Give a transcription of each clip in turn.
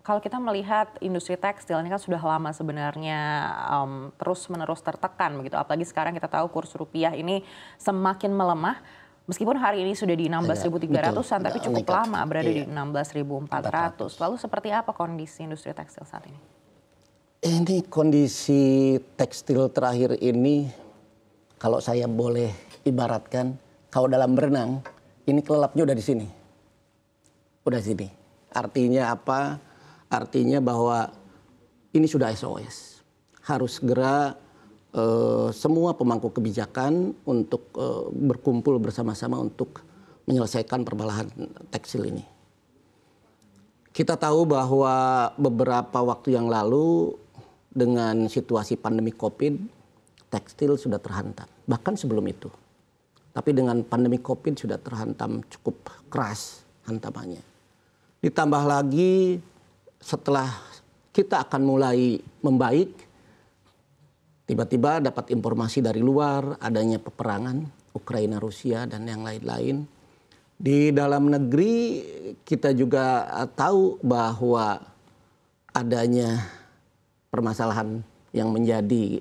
Kalau kita melihat industri tekstil ini kan sudah lama sebenarnya terus-menerus tertekan begitu. Apalagi sekarang kita tahu kurs rupiah ini semakin melemah. Meskipun hari ini sudah di 16.300-an, tapi cukup lama berada di 16.400. Lalu seperti apa kondisi industri tekstil saat ini? Ini kondisi tekstil terakhir ini, kalau saya boleh ibaratkan, kalau dalam berenang, ini kelelapnya udah di sini. Udah di sini. Artinya apa? Artinya bahwa ini sudah SOS. Harus segera semua pemangku kebijakan untuk berkumpul bersama-sama untuk menyelesaikan permasalahan tekstil ini. Kita tahu bahwa beberapa waktu yang lalu dengan situasi pandemi COVID, tekstil sudah terhantam. Bahkan sebelum itu. Tapi dengan pandemi COVID sudah terhantam cukup keras hantamannya. Ditambah lagi setelah kita akan mulai membaik, tiba-tiba dapat informasi dari luar adanya peperangan Ukraina, Rusia, dan yang lain-lain. Di dalam negeri kita juga tahu bahwa adanya permasalahan yang menjadi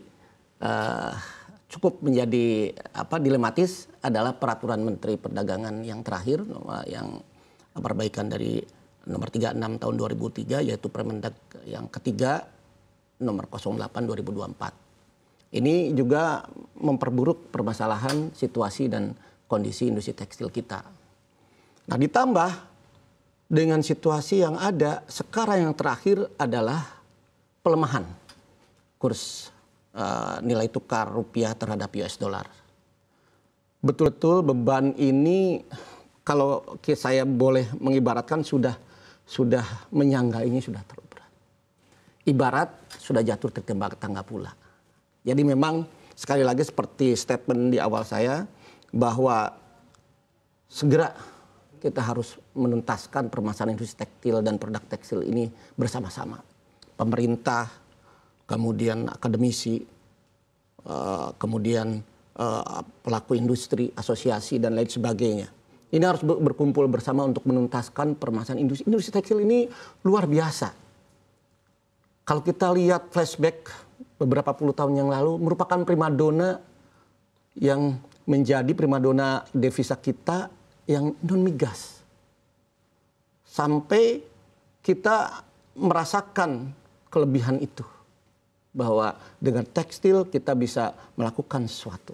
cukup menjadi dilematis adalah peraturan Menteri Perdagangan yang terakhir yang perbaikan dari nomor 36 tahun 2003 yaitu Permendag yang ketiga nomor 08 2024. Ini juga memperburuk permasalahan situasi dan kondisi industri tekstil kita. Nah, ditambah dengan situasi yang ada sekarang yang terakhir adalah pelemahan kurs nilai tukar rupiah terhadap US dollar. Betul-betul beban ini kalau saya boleh mengibaratkan sudah menyangga ini sudah terlalu berat. Ibarat sudah jatuh tertimpa tangga pula. Jadi memang sekali lagi seperti statement di awal saya bahwa segera kita harus menuntaskan permasalahan industri tekstil dan produk tekstil ini bersama-sama. Pemerintah, kemudian akademisi, kemudian pelaku industri, asosiasi dan lain sebagainya. Ini harus berkumpul bersama untuk menuntaskan permasalahan industri. Industri tekstil ini luar biasa. Kalau kita lihat flashback beberapa puluh tahun yang lalu merupakan primadona yang menjadi primadona devisa kita yang non migas. Sampai kita merasakan kelebihan itu. Bahwa dengan tekstil kita bisa melakukan sesuatu.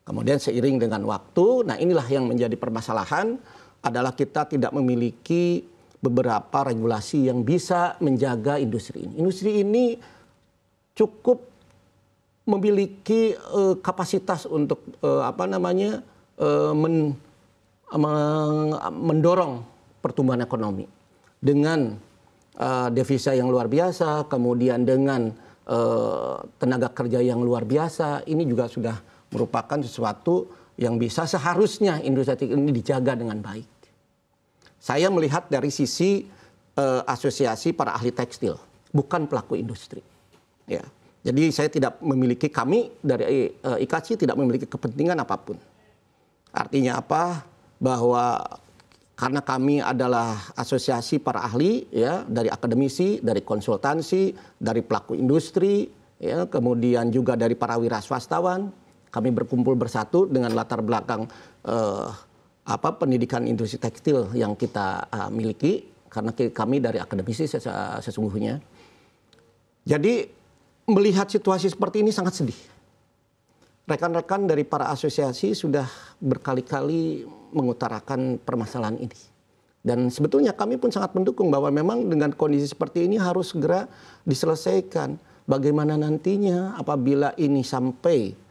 Kemudian seiring dengan waktu, nah inilah yang menjadi permasalahan adalah kita tidak memiliki beberapa regulasi yang bisa menjaga industri ini. Industri ini cukup memiliki kapasitas untuk mendorong pertumbuhan ekonomi dengan devisa yang luar biasa, kemudian dengan tenaga kerja yang luar biasa, ini juga sudah merupakan sesuatu yang bisa seharusnya industri tekstil ini dijaga dengan baik. Saya melihat dari sisi asosiasi para ahli tekstil, bukan pelaku industri. Ya. Jadi saya tidak memiliki, kami dari IKACI tidak memiliki kepentingan apapun. Artinya apa? Bahwa karena kami adalah asosiasi para ahli, ya, dari akademisi, dari konsultansi, dari pelaku industri, ya, kemudian juga dari para wira swastawan, kami berkumpul bersatu dengan latar belakang pendidikan industri tekstil yang kita miliki, karena kami dari akademisi sesungguhnya. Jadi melihat situasi seperti ini sangat sedih. Rekan-rekan dari para asosiasi sudah berkali-kali mengutarakan permasalahan ini. Dan sebetulnya kami pun sangat mendukung bahwa memang dengan kondisi seperti ini harus segera diselesaikan. Bagaimana nantinya apabila ini sampai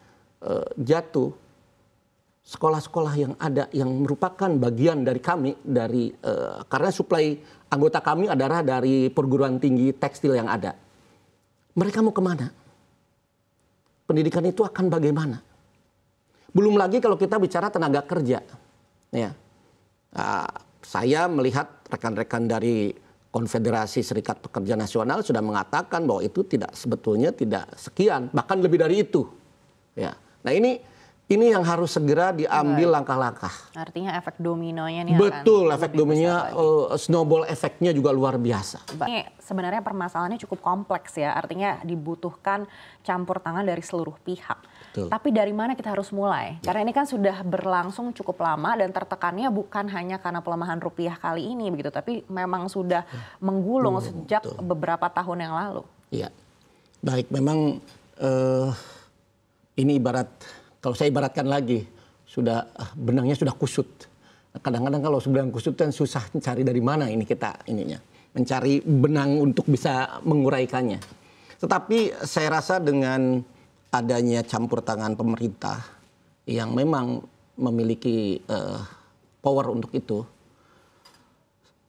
jatuh, sekolah-sekolah yang ada yang merupakan bagian dari kami, karena suplai anggota kami adalah dari perguruan tinggi tekstil yang ada. Mereka mau kemana? Pendidikan itu akan bagaimana? Belum lagi kalau kita bicara tenaga kerja. Ya. Saya melihat rekan-rekan dari Konfederasi Serikat Pekerja Nasional sudah mengatakan bahwa itu sebetulnya tidak sekian, bahkan lebih dari itu. Ya. Nah ini Ini yang harus segera diambil langkah-langkah. Artinya efek dominonya nih Betul, akan efek lebih dominonya, snowball efeknya juga luar biasa. Ini sebenarnya permasalahannya cukup kompleks ya, artinya dibutuhkan campur tangan dari seluruh pihak. Betul. Tapi dari mana kita harus mulai? Karena ini kan sudah berlangsung cukup lama dan tertekannya bukan hanya karena pelemahan rupiah kali ini begitu, tapi memang sudah menggulung sejak beberapa tahun yang lalu. Iya, baik, memang ini ibarat, kalau saya ibaratkan lagi, sudah benangnya sudah kusut. Kadang-kadang kalau benang kusut kan susah cari dari mana ini kita ininya, mencari benang untuk bisa menguraikannya. Tetapi saya rasa dengan adanya campur tangan pemerintah yang memang memiliki power untuk itu,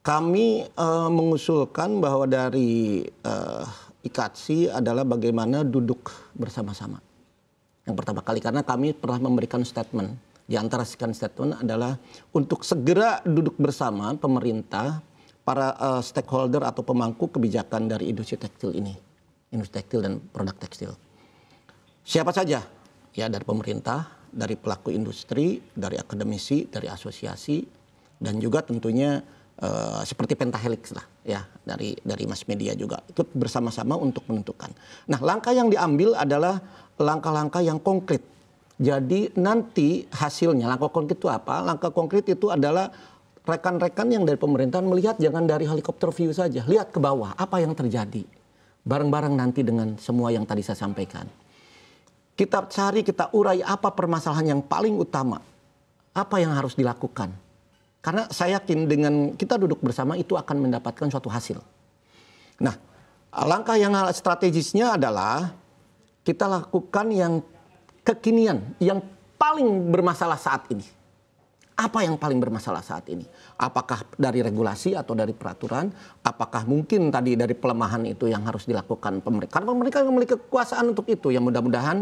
kami mengusulkan bahwa dari IKATSI adalah bagaimana duduk bersama-sama. Yang pertama kali, karena kami pernah memberikan statement. Di antara sekian statement adalah untuk segera duduk bersama pemerintah, para stakeholder atau pemangku kebijakan dari industri tekstil ini. Industri tekstil dan produk tekstil. Siapa saja? Ya, dari pemerintah, dari pelaku industri, dari akademisi, dari asosiasi, dan juga tentunya seperti Pentahelix lah, ya, dari mass media juga ikut bersama-sama untuk menentukan. Nah, langkah yang diambil adalah langkah-langkah yang konkret. Jadi nanti hasilnya, langkah konkret itu apa? Langkah konkret itu adalah rekan-rekan yang dari pemerintahan melihat jangan dari helikopter view saja, lihat ke bawah apa yang terjadi. Bareng-bareng nanti dengan semua yang tadi saya sampaikan. Kita cari, kita urai apa permasalahan yang paling utama, apa yang harus dilakukan. Karena saya yakin dengan kita duduk bersama itu akan mendapatkan suatu hasil. Nah, langkah yang strategisnya adalah kita lakukan yang kekinian, yang paling bermasalah saat ini. Apa yang paling bermasalah saat ini? Apakah dari regulasi atau dari peraturan? Apakah mungkin tadi dari pelemahan itu yang harus dilakukan pemerintah? Karena pemerintah memiliki kekuasaan untuk itu. Yang mudah-mudahan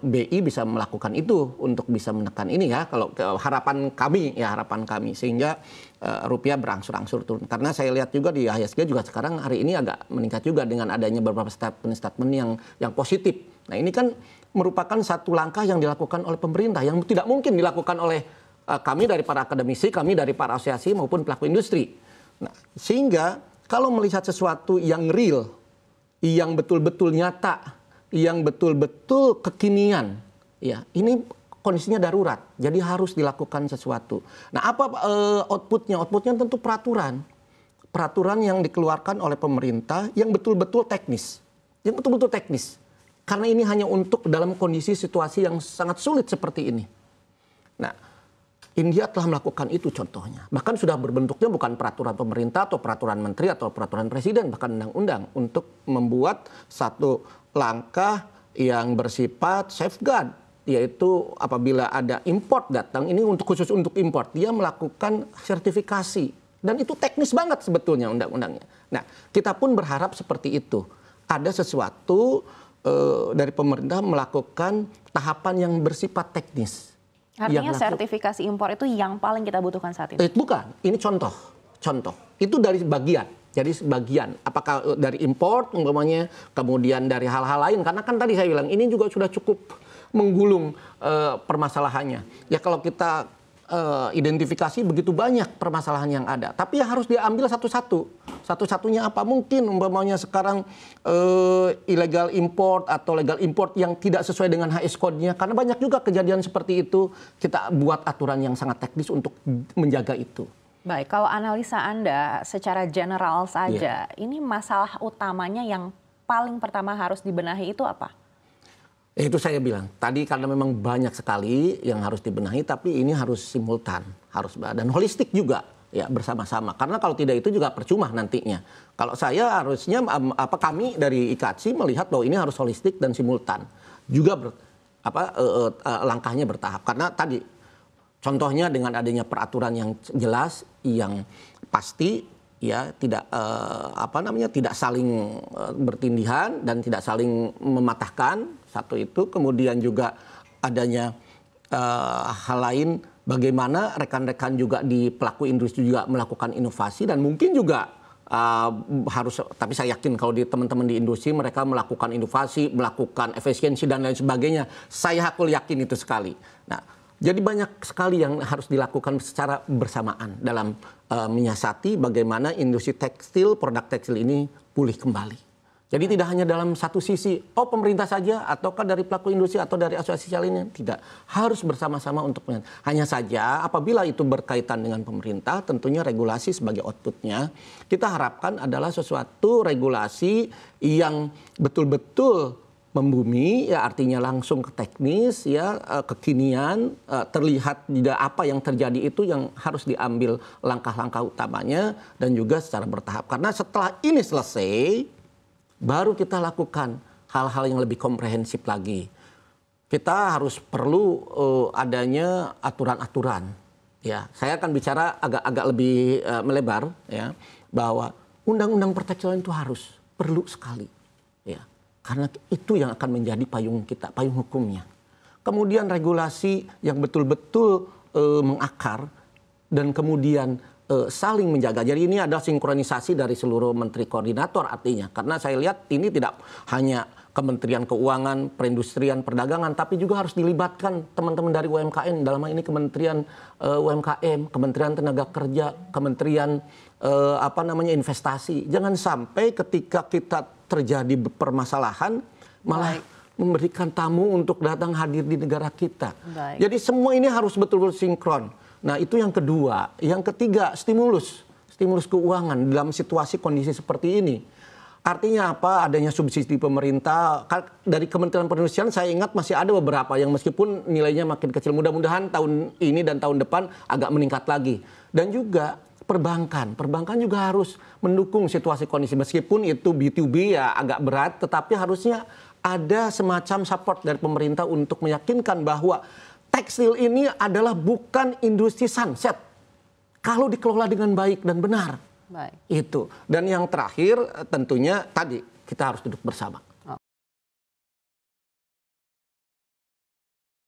BI bisa melakukan itu untuk bisa menekan ini ya. Kalau harapan kami sehingga rupiah berangsur-angsur turun. Karena saya lihat juga di IHSG juga sekarang hari ini agak meningkat juga dengan adanya beberapa statement yang positif. Nah, ini kan merupakan satu langkah yang dilakukan oleh pemerintah yang tidak mungkin dilakukan oleh kami dari para akademisi, kami dari para asosiasi maupun pelaku industri. Nah, sehingga kalau melihat sesuatu yang real, yang betul-betul nyata, yang betul-betul kekinian, ya ini kondisinya darurat. Jadi harus dilakukan sesuatu. Nah, apa outputnya? Outputnya tentu peraturan. Peraturan yang dikeluarkan oleh pemerintah yang betul-betul teknis. Yang betul-betul teknis. Karena ini hanya untuk dalam kondisi situasi yang sangat sulit seperti ini. Nah, India telah melakukan itu contohnya. Bahkan sudah berbentuknya bukan peraturan pemerintah atau peraturan menteri atau peraturan presiden, bahkan undang-undang untuk membuat satu langkah yang bersifat safeguard. Yaitu apabila ada import datang, ini khusus untuk import, dia melakukan sertifikasi. Dan itu teknis banget sebetulnya undang-undangnya. Nah, kita pun berharap seperti itu. Ada sesuatu dari pemerintah melakukan tahapan yang bersifat teknis. Artinya sertifikasi impor itu yang paling kita butuhkan saat ini? Bukan, ini contoh. Itu dari bagian. Jadi sebagian, apakah dari impor, umpamanya, kemudian dari hal-hal lain. Karena kan tadi saya bilang, ini juga sudah cukup menggulung permasalahannya. Ya kalau kita identifikasi begitu banyak permasalahan yang ada. Tapi yang harus diambil satu-satu. Satu-satunya apa? Mungkin umpamanya sekarang illegal import atau legal import yang tidak sesuai dengan HS code-nya. Karena banyak juga kejadian seperti itu. Kita buat aturan yang sangat teknis untuk menjaga itu. Baik, kalau analisa Anda secara general saja, ini masalah utamanya yang paling pertama harus dibenahi itu apa? Itu saya bilang tadi, karena memang banyak sekali yang harus dibenahi, tapi ini harus simultan, harus dan holistik juga ya bersama-sama. Karena kalau tidak itu juga percuma nantinya. Kalau saya harusnya kami dari IKATSI melihat bahwa ini harus holistik dan simultan. Juga langkahnya bertahap. Karena tadi contohnya dengan adanya peraturan yang jelas, yang pasti, ya tidak tidak saling bertindihan dan tidak saling mematahkan. Satu itu, kemudian juga adanya hal lain, bagaimana rekan-rekan juga di pelaku industri juga melakukan inovasi dan mungkin juga harus, tapi saya yakin kalau di teman-teman di industri mereka melakukan inovasi, melakukan efisiensi dan lain sebagainya. Saya yakin itu sekali. Nah, jadi banyak sekali yang harus dilakukan secara bersamaan dalam menyiasati bagaimana industri tekstil, produk tekstil ini pulih kembali. Jadi tidak hanya dalam satu sisi, pemerintah saja, ataukah dari pelaku industri atau dari asosiasi lainnya. Tidak, harus bersama-sama untuk hanya saja apabila itu berkaitan dengan pemerintah, tentunya regulasi sebagai outputnya, kita harapkan adalah sesuatu regulasi yang betul-betul membumi, ya artinya langsung ke teknis, ya kekinian, terlihat tidak apa yang terjadi itu yang harus diambil langkah-langkah utamanya dan juga secara bertahap. Karena setelah ini selesai, baru kita lakukan hal-hal yang lebih komprehensif lagi. Kita harus perlu adanya aturan-aturan. Ya, saya akan bicara agak lebih melebar, ya, bahwa undang-undang pertekstilan itu harus perlu sekali, ya, karena itu yang akan menjadi payung kita, payung hukumnya. Kemudian regulasi yang betul-betul mengakar dan kemudian saling menjaga. Jadi ini adalah sinkronisasi dari seluruh menteri koordinator artinya. Karena saya lihat ini tidak hanya Kementerian Keuangan, Perindustrian, Perdagangan, tapi juga harus dilibatkan teman-teman dari UMKM. Dalam hal ini Kementerian UMKM, Kementerian Tenaga Kerja, Kementerian Investasi. Jangan sampai ketika kita terjadi permasalahan malah memberikan tamu untuk datang hadir di negara kita. Baik. Jadi semua ini harus betul-betul sinkron. Nah itu yang kedua. Yang ketiga, stimulus keuangan dalam situasi kondisi seperti ini. Artinya apa? Adanya subsidi pemerintah. Dari Kementerian Perindustrian saya ingat masih ada beberapa yang meskipun nilainya makin kecil. Mudah-mudahan tahun ini dan tahun depan agak meningkat lagi. Dan juga perbankan juga harus mendukung situasi kondisi. Meskipun itu B2B ya agak berat, tetapi harusnya ada semacam support dari pemerintah untuk meyakinkan bahwa tekstil ini adalah bukan industri sunset. Kalau dikelola dengan baik dan benar. Baik. Itu. Dan yang terakhir tentunya tadi kita harus duduk bersama.